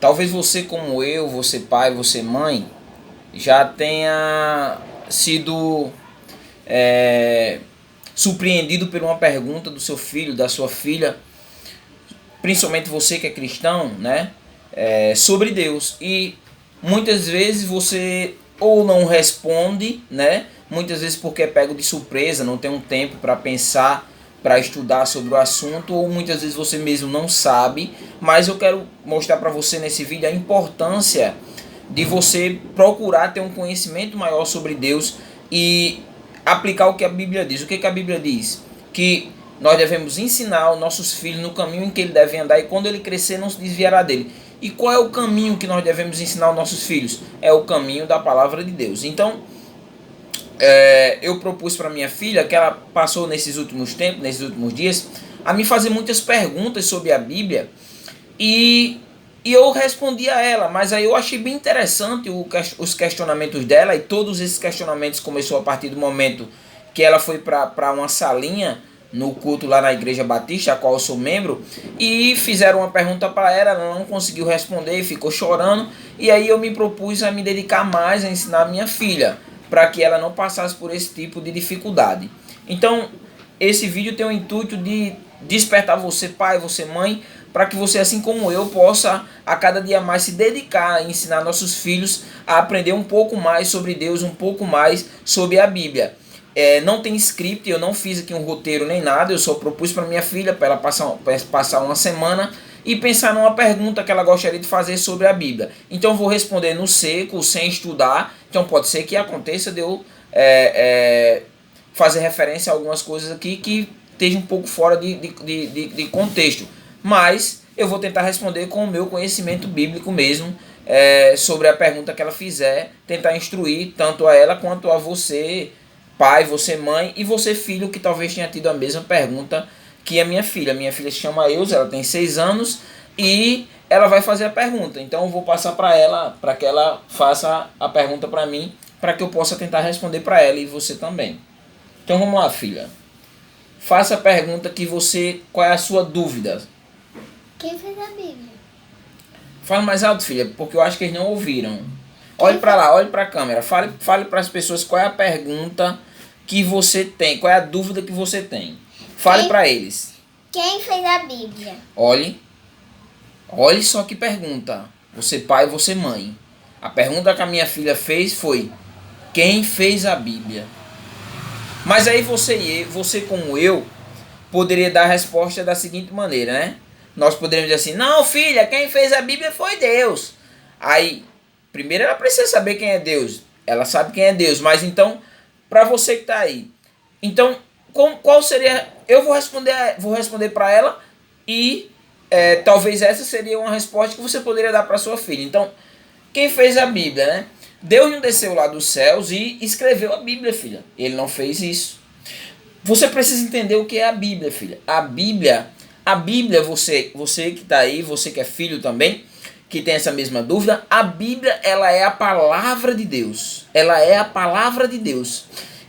Talvez você como eu, você pai, você mãe, já tenha sido é, surpreendido por uma pergunta do seu filho, da sua filha, principalmente você que é cristão, né? Sobre Deus. E muitas vezes você ou não responde, né? Muitas vezes porque é pego de surpresa, não tem um tempo para pensar, para estudar sobre o assunto, ou muitas vezes você mesmo não sabe. Mas eu quero mostrar para você nesse vídeo a importância de você procurar ter um conhecimento maior sobre Deus e aplicar o que a Bíblia diz. O que, que a Bíblia diz? Que nós devemos ensinar os nossos filhos no caminho em que ele deve andar e quando ele crescer não se desviará dele. E qual é o caminho que nós devemos ensinar aos nossos filhos? É o caminho da palavra de Deus. Então, eu propus para minha filha, que ela passou nesses últimos tempos, nesses últimos dias, a me fazer muitas perguntas sobre a Bíblia e, e eu respondi a ela, mas aí eu achei bem interessante os questionamentos dela e todos esses questionamentos começou a partir do momento que ela foi para uma salinha no culto lá na Igreja Batista, a qual eu sou membro, e fizeram uma pergunta para ela, ela não conseguiu responder, ficou chorando, e aí eu me propus a me dedicar mais a ensinar a minha filha, para que ela não passasse por esse tipo de dificuldade. Então, esse vídeo tem o intuito de despertar você, pai, você, mãe, para que você, assim como eu, possa a cada dia mais se dedicar a ensinar nossos filhos a aprender um pouco mais sobre Deus, um pouco mais sobre a Bíblia. Não tem script, eu não fiz aqui um roteiro nem nada, eu só propus para minha filha, para ela passar uma semana e pensar numa pergunta que ela gostaria de fazer sobre a Bíblia. Então eu vou responder no seco, sem estudar, então pode ser que aconteça de eu fazer referência a algumas coisas aqui que estejam um pouco fora de contexto, mas eu vou tentar responder com o meu conhecimento bíblico mesmo, sobre a pergunta que ela fizer, tentar instruir tanto a ela quanto a você, pai, você mãe e você filho que talvez tenha tido a mesma pergunta que a minha filha. Minha filha se chama Eusa, ela tem 6 anos e ela vai fazer a pergunta. Então eu vou passar para ela, para que ela faça a pergunta para mim, para que eu possa tentar responder para ela e você também. Então vamos lá, filha. Faça a pergunta que você, qual é a sua dúvida? Quem fez a Bíblia? Fala mais alto, filha, porque eu acho que eles não ouviram. Quem Olhe para fez? lá, olhe para a câmera. Fale para as pessoas qual é a pergunta que você tem, qual é a dúvida que você tem. Fale Quem? para eles. Quem fez a Bíblia? Olhe só que pergunta. Você pai, você mãe. A pergunta que a minha filha fez foi: quem fez a Bíblia? Mas aí você como eu, poderia dar a resposta da seguinte maneira, né? Nós poderíamos dizer assim: não, filha, quem fez a Bíblia foi Deus. Aí, primeiro ela precisa saber quem é Deus. Ela sabe quem é Deus, mas então, para você que está aí, então, qual seria? Eu vou responder para ela e talvez essa seria uma resposta que você poderia dar para sua filha. Então, quem fez a Bíblia, né? Deus não desceu lá dos céus e escreveu a Bíblia, filha. Ele não fez isso. Você precisa entender o que é a Bíblia, filha. A Bíblia, você que está aí, você que é filho também, que tem essa mesma dúvida, a Bíblia, ela é a palavra de Deus. Ela é a palavra de Deus.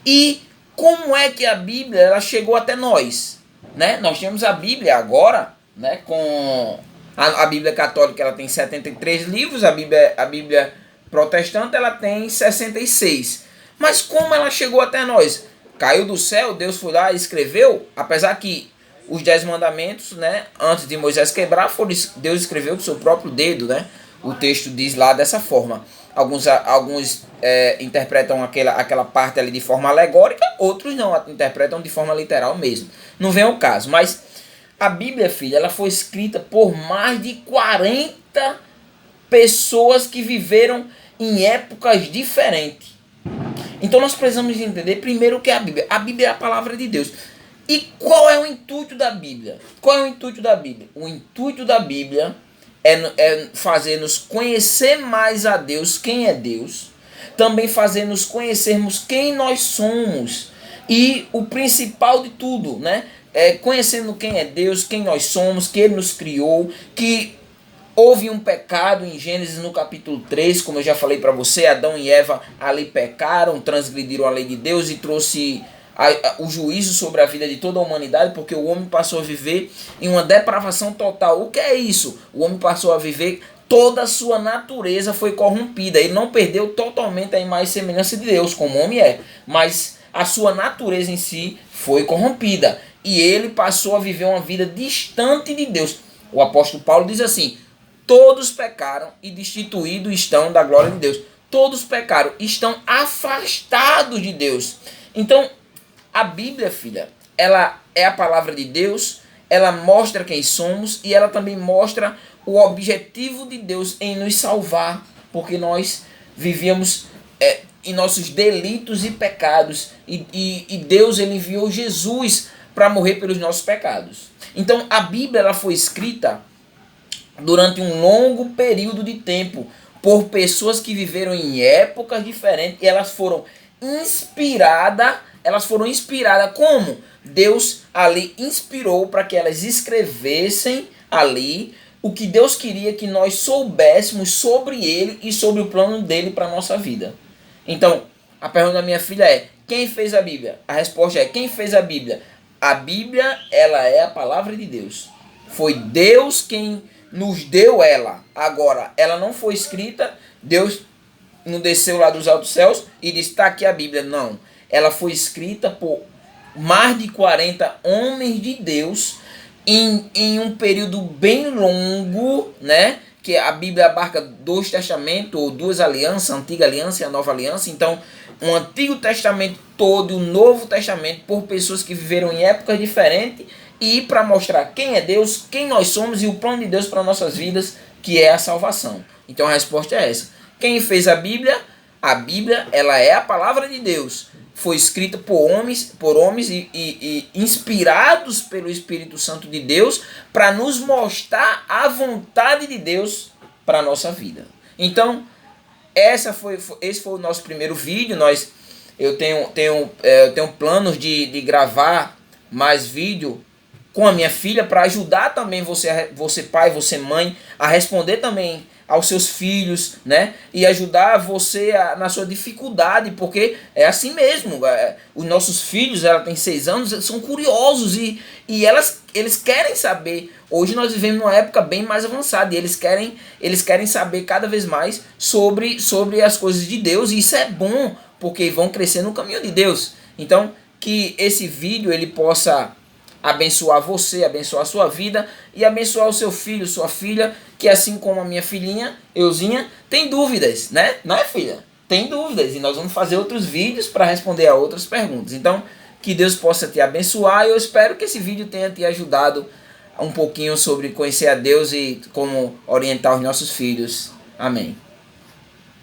E como é que a Bíblia ela chegou até nós, né? Nós temos a Bíblia agora, né, com a Bíblia católica, ela tem 73 livros, a Bíblia protestante ela tem 66. Mas como ela chegou até nós? Caiu do céu, Deus foi lá e escreveu, apesar que os 10 mandamentos, né, antes de Moisés quebrar, Deus escreveu com o seu próprio dedo, né? O texto diz lá dessa forma. Alguns interpretam aquela parte ali de forma alegórica, outros não, interpretam de forma literal mesmo. Não vem ao caso, mas a Bíblia, filha, ela foi escrita por mais de 40 pessoas que viveram em épocas diferentes. Então nós precisamos entender primeiro o que é a Bíblia. A Bíblia é a palavra de Deus. E qual é o intuito da Bíblia? Qual é o intuito da Bíblia? O intuito da Bíblia é fazer-nos conhecer mais a Deus, quem é Deus, também fazer-nos conhecermos quem nós somos. E o principal de tudo, né? Conhecendo quem é Deus, quem nós somos, que Ele nos criou, que houve um pecado em Gênesis no capítulo 3, como eu já falei para você, Adão e Eva ali pecaram, transgrediram a lei de Deus e trouxe o juízo sobre a vida de toda a humanidade, porque o homem passou a viver em uma depravação total. O que é isso? O homem passou a viver toda a sua natureza foi corrompida. Ele não perdeu totalmente a imagem e semelhança de Deus, como homem é, mas a sua natureza em si foi corrompida. E ele passou a viver uma vida distante de Deus. O apóstolo Paulo diz assim: todos pecaram e destituídos estão da glória de Deus. Todos pecaram, estão afastados de Deus. Então, a Bíblia, filha, ela é a palavra de Deus, ela mostra quem somos e ela também mostra o objetivo de Deus em nos salvar, porque nós vivíamos em nossos delitos e pecados, e Deus ele enviou Jesus para morrer pelos nossos pecados. Então, a Bíblia ela foi escrita durante um longo período de tempo por pessoas que viveram em épocas diferentes e elas foram inspiradas como? Deus ali inspirou para que elas escrevessem ali o que Deus queria que nós soubéssemos sobre Ele e sobre o plano dele para a nossa vida. Então, a pergunta da minha filha é: quem fez a Bíblia? A resposta é: quem fez a Bíblia? A Bíblia, ela é a palavra de Deus. Foi Deus quem nos deu ela. Agora, ela não foi escrita, Deus não desceu lá dos altos céus e disse: está aqui a Bíblia. Não. Ela foi escrita por mais de 40 homens de Deus em um período bem longo, né? Que a Bíblia abarca 2 testamentos, ou 2 alianças, a antiga aliança e a nova aliança. Então, um Antigo Testamento todo e o Novo Testamento por pessoas que viveram em épocas diferentes e para mostrar quem é Deus, quem nós somos e o plano de Deus para nossas vidas, que é a salvação. Então a resposta é essa. Quem fez a Bíblia? A Bíblia, ela é a palavra de Deus. Foi escrita por homens e inspirados pelo Espírito Santo de Deus para nos mostrar a vontade de Deus para a nossa vida. Então, esse foi o nosso primeiro vídeo. Eu tenho planos de gravar mais vídeo com a minha filha para ajudar também você pai, você mãe, a responder também aos seus filhos, né? E ajudar você na sua dificuldade, porque é assim mesmo. Os nossos filhos, ela tem 6 anos, são curiosos e eles querem saber. Hoje nós vivemos numa época bem mais avançada e eles querem saber cada vez mais sobre as coisas de Deus, e isso é bom, porque vão crescer no caminho de Deus. Então, que esse vídeo ele possa abençoar você, abençoar a sua vida e abençoar o seu filho, sua filha, que assim como a minha filhinha, Euzinha, tem dúvidas, né? Não é, filha? Tem dúvidas e nós vamos fazer outros vídeos para responder a outras perguntas. Então, que Deus possa te abençoar e eu espero que esse vídeo tenha te ajudado um pouquinho sobre conhecer a Deus e como orientar os nossos filhos. Amém.